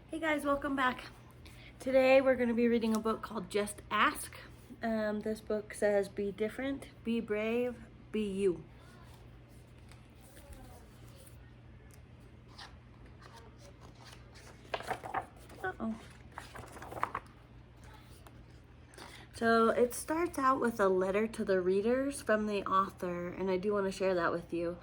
Hey guys, welcome back. Today we're going to be reading a book called Just Ask. This book says, be different, be brave, be you. Uh-oh. So it starts out with a letter to the readers from the author, and I do want to share that with you.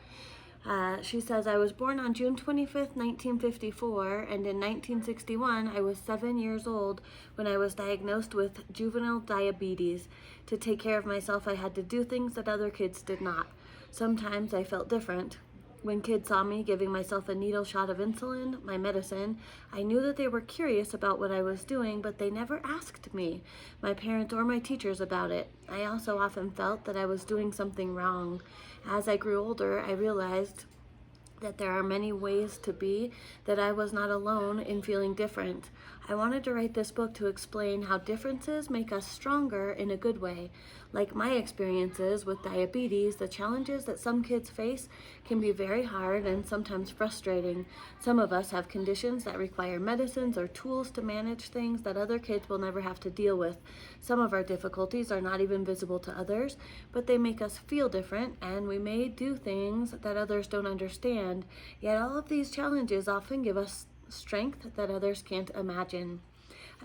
She says, I was born on June 25th, 1954, and in 1961 I was 7 years old when I was diagnosed with juvenile diabetes. To take care of myself, I had to do things that other kids did not. Sometimes I felt different. When kids saw me giving myself a needle shot of insulin, my medicine, I knew that they were curious about what I was doing, but they never asked me, my parents or my teachers, about it. I also often felt that I was doing something wrong. As I grew older, I realized that there are many ways to be, that I was not alone in feeling different. I wanted to write this book to explain how differences make us stronger in a good way. Like my experiences with diabetes, the challenges that some kids face can be very hard and sometimes frustrating. Some of us have conditions that require medicines or tools to manage things that other kids will never have to deal with. Some of our difficulties are not even visible to others, but they make us feel different, and we may do things that others don't understand. Yet all of these challenges often give us strength that others can't imagine.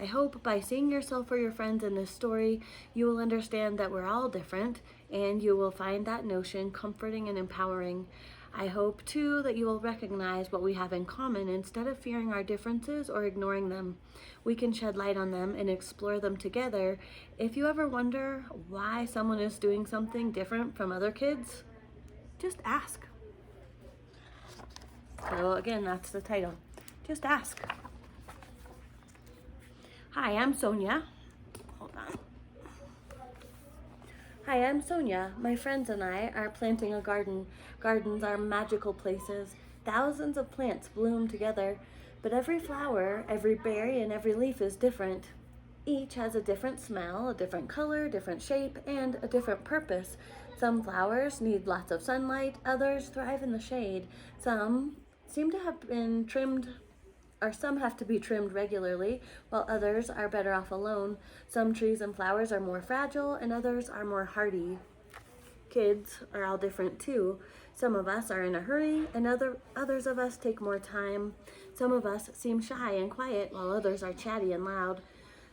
I hope by seeing yourself or your friends in this story, you will understand that we're all different, and you will find that notion comforting and empowering. I hope, too, that you will recognize what we have in common instead of fearing our differences or ignoring them. We can shed light on them and explore them together. If you ever wonder why someone is doing something different from other kids, just ask. So again, that's the title. Just ask. Hi, I'm Sonia. Hold on. Hi, I'm Sonia. My friends and I are planting a garden. Gardens are magical places. Thousands of plants bloom together, but every flower, every berry, and every leaf is different. Each has a different smell, a different color, different shape, and a different purpose. Some flowers need lots of sunlight, others thrive in the shade. Some seem to have been trimmed, or some have to be trimmed regularly, while others are better off alone. Some trees and flowers are more fragile, and others are more hardy. Kids are all different too. Some of us are in a hurry, and others of us take more time. Some of us seem shy and quiet, while others are chatty and loud.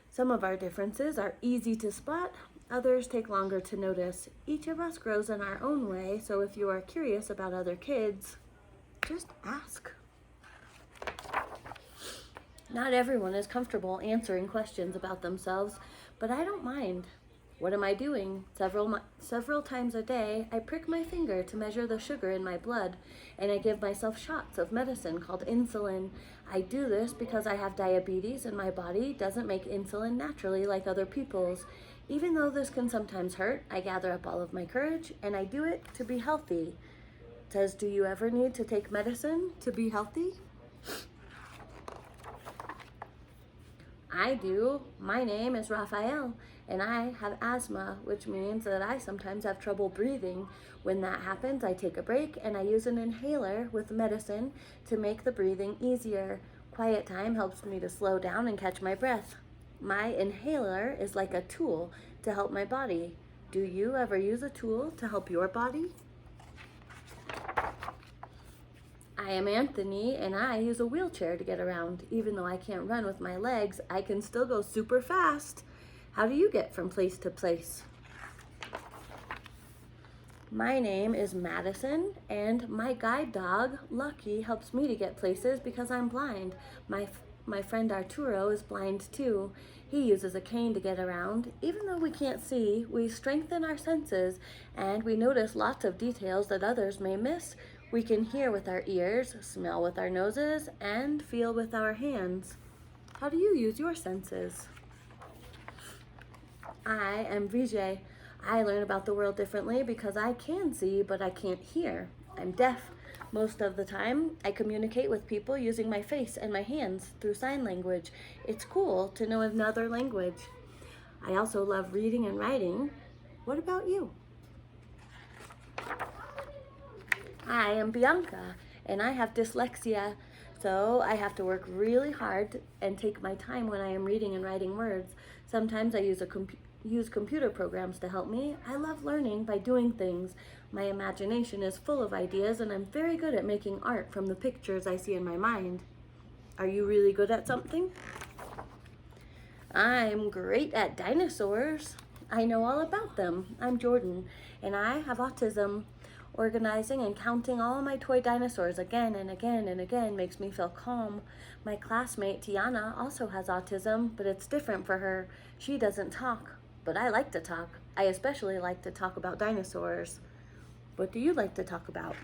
Some of our differences are easy to spot, others take longer to notice. Each of us grows in our own way, so if you are curious about other kids, just ask. Not everyone is comfortable answering questions about themselves, but I don't mind. What am I doing? Several times a day, I prick my finger to measure the sugar in my blood, and I give myself shots of medicine called insulin. I do this because I have diabetes and my body doesn't make insulin naturally like other people's. Even though this can sometimes hurt, I gather up all of my courage, and I do it to be healthy. It says, do you ever need to take medicine to be healthy? I do. My name is Raphael, and I have asthma, which means that I sometimes have trouble breathing. When that happens, I take a break and I use an inhaler with medicine to make the breathing easier. Quiet time helps me to slow down and catch my breath. My inhaler is like a tool to help my body. Do you ever use a tool to help your body? I am Anthony, and I use a wheelchair to get around. Even though I can't run with my legs, I can still go super fast. How do you get from place to place? My name is Madison, and my guide dog, Lucky, helps me to get places because I'm blind. My friend Arturo is blind too. He uses a cane to get around. Even though we can't see, we strengthen our senses, and we notice lots of details that others may miss. We can hear with our ears, smell with our noses, and feel with our hands. How do you use your senses? I am Vijay. I learn about the world differently because I can see, but I can't hear. I'm deaf. Most of the time, I communicate with people using my face and my hands through sign language. It's cool to know another language. I also love reading and writing. What about you? I am Bianca, and I have dyslexia. So I have to work really hard and take my time when I am reading and writing words. Sometimes I use computer programs to help me. I love learning by doing things. My imagination is full of ideas, and I'm very good at making art from the pictures I see in my mind. Are you really good at something? I'm great at dinosaurs. I know all about them. I'm Jordan, and I have autism. Organizing and counting all of my toy dinosaurs again and again and again makes me feel calm. My classmate Tiana also has autism, but it's different for her. She doesn't talk, but I like to talk. I especially like to talk about dinosaurs. What do you like to talk about?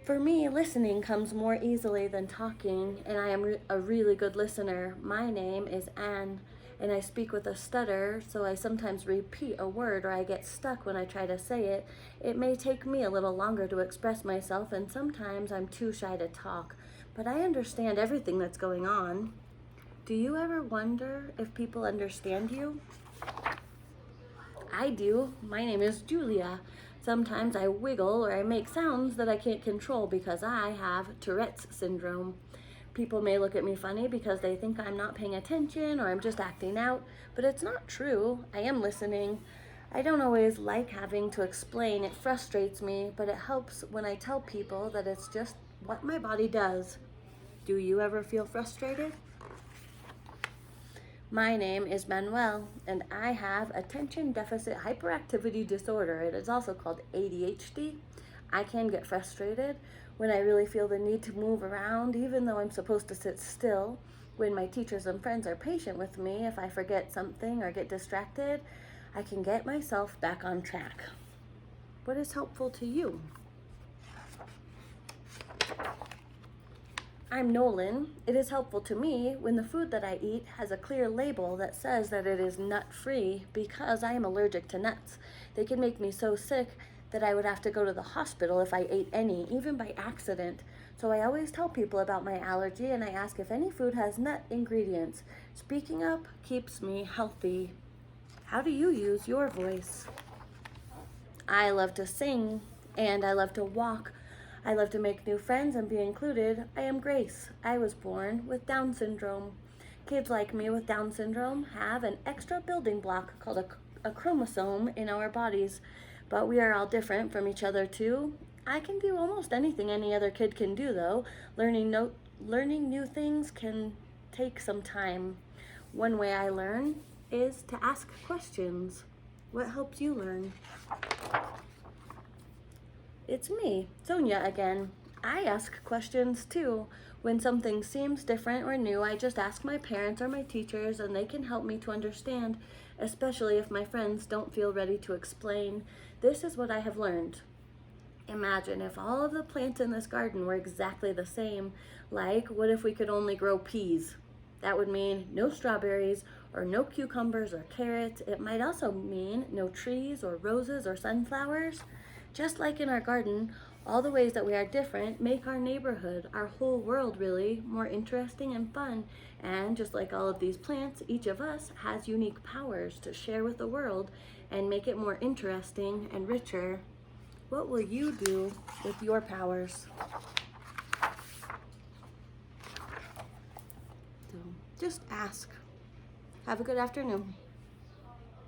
For me, listening comes more easily than talking, and I am a really good listener. My name is Anne, and I speak with a stutter, so I sometimes repeat a word or I get stuck when I try to say it. It may take me a little longer to express myself, and sometimes I'm too shy to talk, but I understand everything that's going on. Do you ever wonder if people understand you? I do. My name is Julia. Sometimes I wiggle or I make sounds that I can't control because I have Tourette's syndrome. People may look at me funny because they think I'm not paying attention or I'm just acting out, but it's not true. I am listening. I don't always like having to explain. It frustrates me, but it helps when I tell people that it's just what my body does. Do you ever feel frustrated? My name is Manuel, and I have attention deficit hyperactivity disorder. It is also called ADHD. I can get frustrated when I really feel the need to move around, even though I'm supposed to sit still. When my teachers and friends are patient with me, if I forget something or get distracted, I can get myself back on track. What is helpful to you? I'm Nolan. It is helpful to me when the food that I eat has a clear label that says that it is nut-free because I am allergic to nuts. They can make me so sick that I would have to go to the hospital if I ate any, even by accident. So I always tell people about my allergy and I ask if any food has nut ingredients. Speaking up keeps me healthy. How do you use your voice? I love to sing and I love to walk. I love to make new friends and be included. I am Grace. I was born with Down syndrome. Kids like me with Down syndrome have an extra building block called a chromosome in our bodies, but we are all different from each other too. I can do almost anything any other kid can do though. Learning new things can take some time. One way I learn is to ask questions. What helps you learn? It's me, Sonia again. I ask questions too. When something seems different or new, I just ask my parents or my teachers and they can help me to understand, especially if my friends don't feel ready to explain. This is what I have learned. Imagine if all of the plants in this garden were exactly the same. Like, what if we could only grow peas? That would mean no strawberries or no cucumbers or carrots. It might also mean no trees or roses or sunflowers. Just like in our garden, all the ways that we are different make our neighborhood, our whole world really, more interesting and fun. And just like all of these plants, each of us has unique powers to share with the world and make it more interesting and richer. What will you do with your powers? So just ask. Have a good afternoon.